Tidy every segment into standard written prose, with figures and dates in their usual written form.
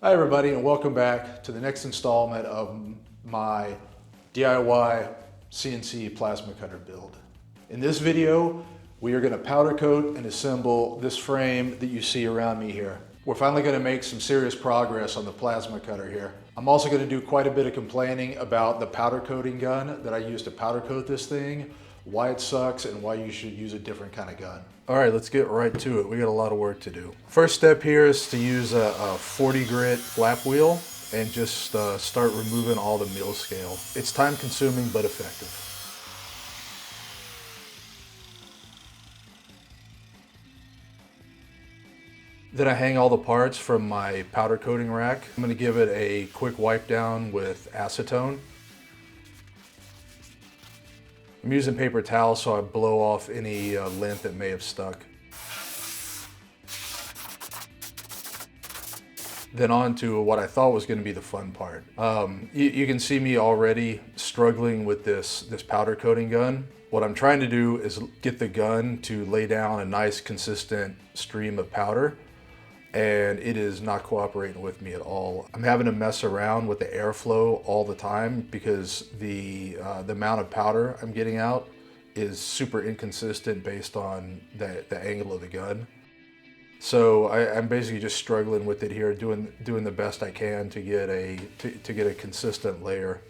Hi everybody, and welcome back to the next installment of my DIY CNC plasma cutter build. In this video, we are going to powder coat and assemble this frame that you see around me here. We're finally going to make some serious progress on the plasma cutter here. I'm also going to do quite a bit of complaining about the powder coating gun that I use to powder coat this thing, why it sucks, and why you should use a different kind of gun. All right, let's get right to it. We got a lot of work to do. First step here is to use a 40 grit flap wheel and just start removing all the mill scale. It's time consuming but effective. Then I hang all the parts from my powder coating rack. I'm gonna give it a quick wipe down with acetone. I'm using paper towel so I blow off any lint that may have stuck. Then on to what I thought was gonna be the fun part. You can see me already struggling with this powder coating gun. What I'm trying to do is get the gun to lay down a nice consistent stream of powder, and it is not cooperating with me at all. I'm having to mess around with the airflow all the time because the amount of powder I'm getting out is super inconsistent based on the angle of the gun. So I'm basically just struggling with it here, doing the best I can to get a consistent layer.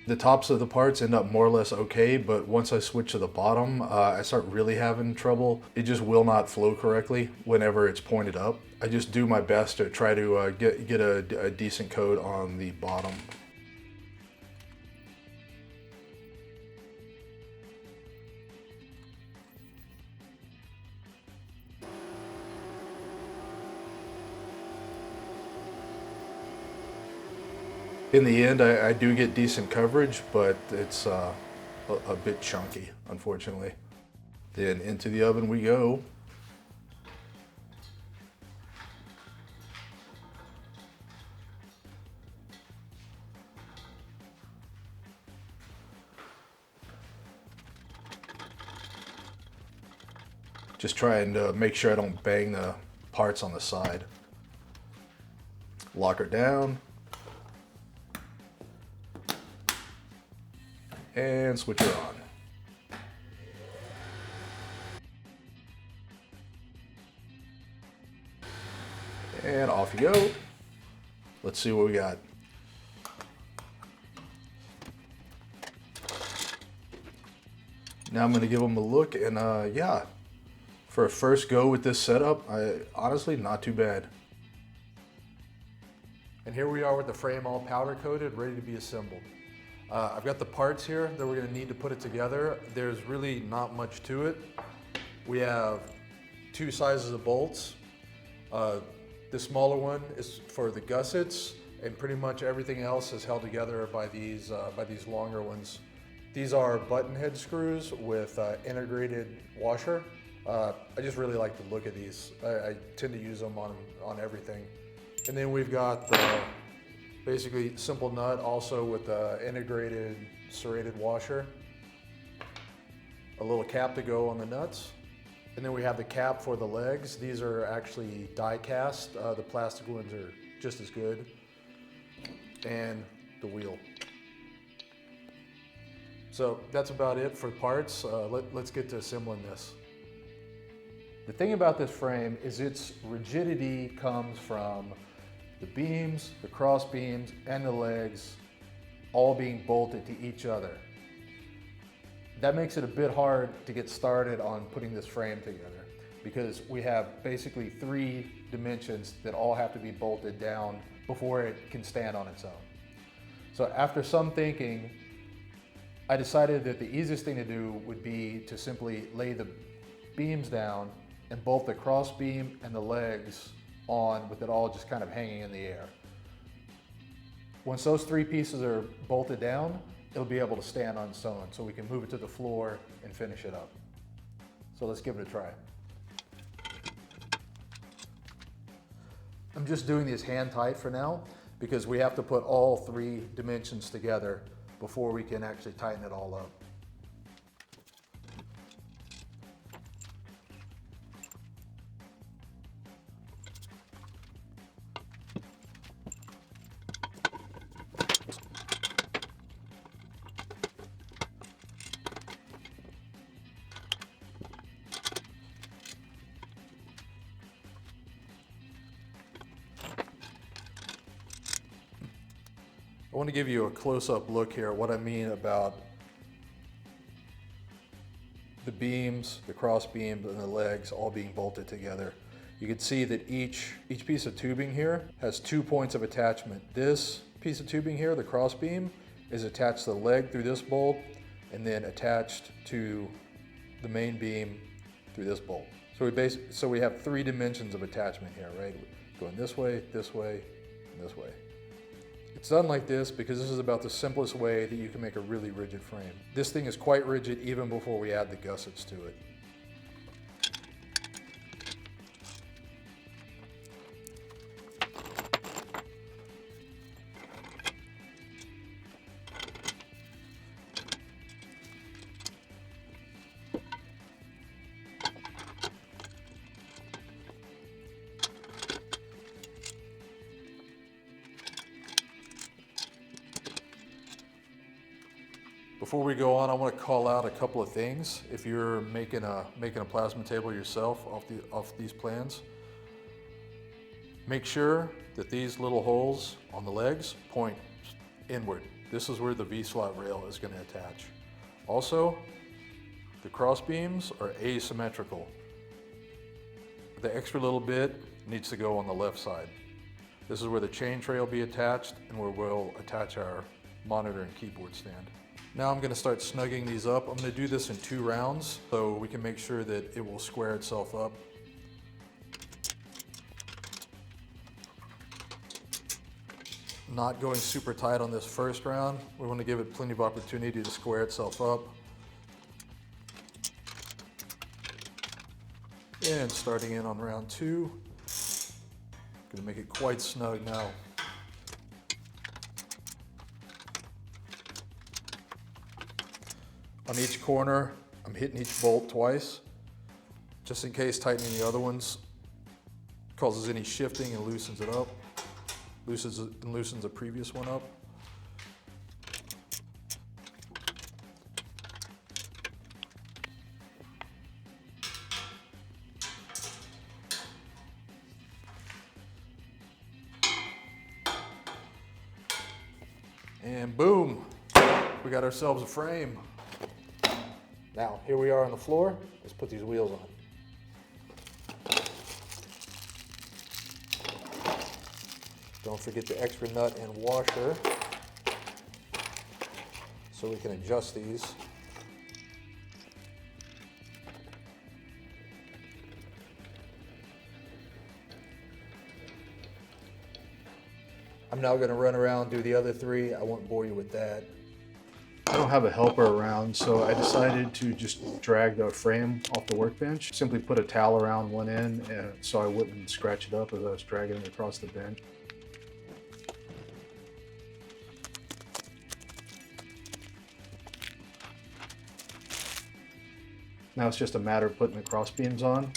The tops of the parts end up more or less okay, but once I switch to the bottom, I start really having trouble. It just will not flow correctly whenever it's pointed up. I just do my best to try to get a decent coat on the bottom. In the end, I do get decent coverage, but it's a bit chunky, unfortunately. Then into the oven we go. Just trying to make sure I don't bang the parts on the side. Lock her down. And switch her on. And off you go. Let's see what we got. Now I'm going to give them a look, and yeah, for a first go with this setup, honestly, not too bad. And here we are with the frame all powder coated, ready to be assembled. I've got the parts here that we're gonna need to put it together. There's really not much to it. We have two sizes of bolts. The smaller one is for the gussets, and pretty much everything else is held together by these longer ones. These are button head screws with integrated washer. I just really like the look of these. I tend to use them on everything. And then we've got the basically simple nut also with the integrated serrated washer. A little cap to go on the nuts. And then we have the cap for the legs. These are actually die cast. The plastic ones are just as good. And the wheel. So that's about it for parts. Let's get to assembling this. The thing about this frame is its rigidity comes from the beams, the cross beams, and the legs all being bolted to each other. That makes it a bit hard to get started on putting this frame together because we have basically 3 dimensions that all have to be bolted down before it can stand on its own. So after some thinking, I decided that the easiest thing to do would be to simply lay the beams down and bolt the cross beam and the legs on with it all just kind of hanging in the air. Once those 3 pieces are bolted down, it'll be able to stand on its own, so we can move it to the floor and finish it up. So let's give it a try. I'm just doing these hand tight for now because we have to put all 3 dimensions together before we can actually tighten it all up. I want to give you a close-up look here at what I mean about the beams, the cross beams, and the legs all being bolted together. You can see that each piece of tubing here has 2 points of attachment. This piece of tubing here, the cross beam, is attached to the leg through this bolt and then attached to the main beam through this bolt. So we have 3 dimensions of attachment here, right? Going this way, and this way. It's done like this because this is about the simplest way that you can make a really rigid frame. This thing is quite rigid even before we add the gussets to it. Before we go on, I want to call out a couple of things. If you're making a plasma table yourself off these plans, make sure that these little holes on the legs point inward. This is where the V-slot rail is going to attach. Also, the cross beams are asymmetrical. The extra little bit needs to go on the left side. This is where the chain tray will be attached and where we'll attach our monitor and keyboard stand. Now I'm going to start snugging these up. I'm going to do this in 2 rounds so we can make sure that it will square itself up. Not going super tight on this first round. We want to give it plenty of opportunity to square itself up. And starting in on round 2, going to make it quite snug now. On each corner, I'm hitting each bolt twice, just in case tightening the other ones causes any shifting and loosens it up, loosens the previous one up. And boom, we got ourselves a frame. Now, here we are on the floor. Let's put these wheels on. Don't forget the extra nut and washer so we can adjust these. I'm now going to run around and do the other 3. I won't bore you with that. I don't have a helper around, so I decided to just drag the frame off the workbench. Simply put a towel around one end so I wouldn't scratch it up as I was dragging it across the bench. Now it's just a matter of putting the cross beams on.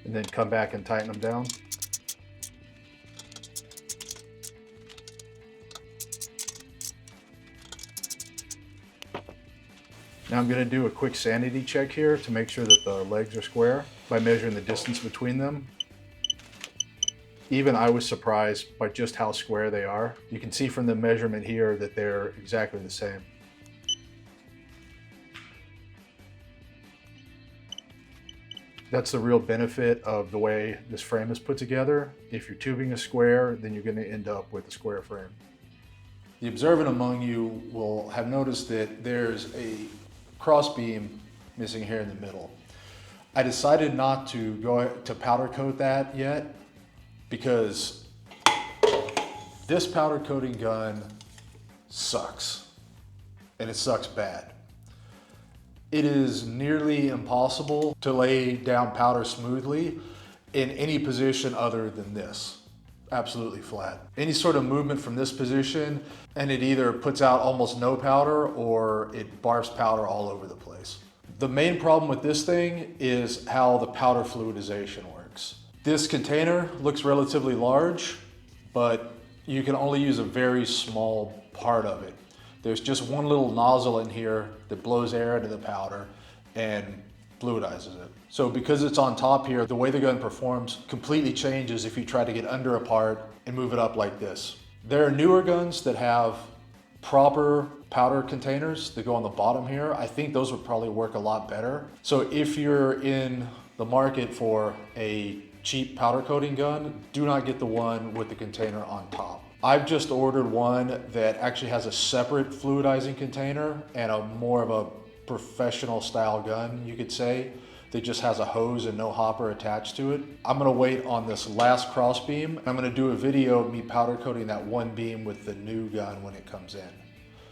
And then come back and tighten them down. Now I'm going to do a quick sanity check here to make sure that the legs are square by measuring the distance between them. Even I was surprised by just how square they are. You can see from the measurement here that they're exactly the same. That's the real benefit of the way this frame is put together. If your tubing is square, then you're going to end up with a square frame. The observant among you will have noticed that there's a cross beam missing here in the middle. I decided not to go to powder coat that yet because this powder coating gun sucks, and it sucks bad. It is nearly impossible to lay down powder smoothly in any position other than this. Absolutely flat. Any sort of movement from this position and it either puts out almost no powder or it barfs powder all over the place. The main problem with this thing is how the powder fluidization works. This container looks relatively large, but you can only use a very small part of it. There's just one little nozzle in here that blows air into the powder and fluidizes it. So because it's on top here, the way the gun performs completely changes if you try to get under a part and move it up like this. There are newer guns that have proper powder containers that go on the bottom here. I think those would probably work a lot better. So if you're in the market for a cheap powder coating gun, do not get the one with the container on top. I've just ordered one that actually has a separate fluidizing container and a more of a professional style gun, you could say, that just has a hose and no hopper attached to it. I'm gonna wait on this last cross beam. I'm gonna do a video of me powder coating that one beam with the new gun when it comes in.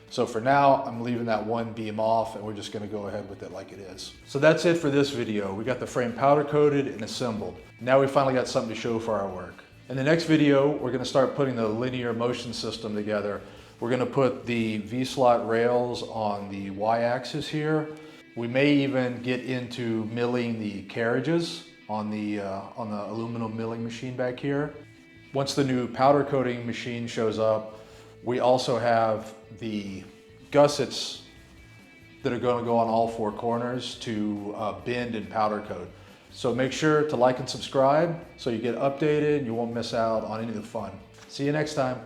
So for now, I'm leaving that one beam off and we're just gonna go ahead with it like it is. So that's it for this video. We got the frame powder coated and assembled. Now we finally got something to show for our work. In the next video, we're gonna start putting the linear motion system together. We're gonna put the V-slot rails on the Y-axis here. We may even get into milling the carriages on the aluminum milling machine back here. Once the new powder coating machine shows up, we also have the gussets that are going to go on all four corners to bend and powder coat. So make sure to like and subscribe so you get updated and you won't miss out on any of the fun. See you next time.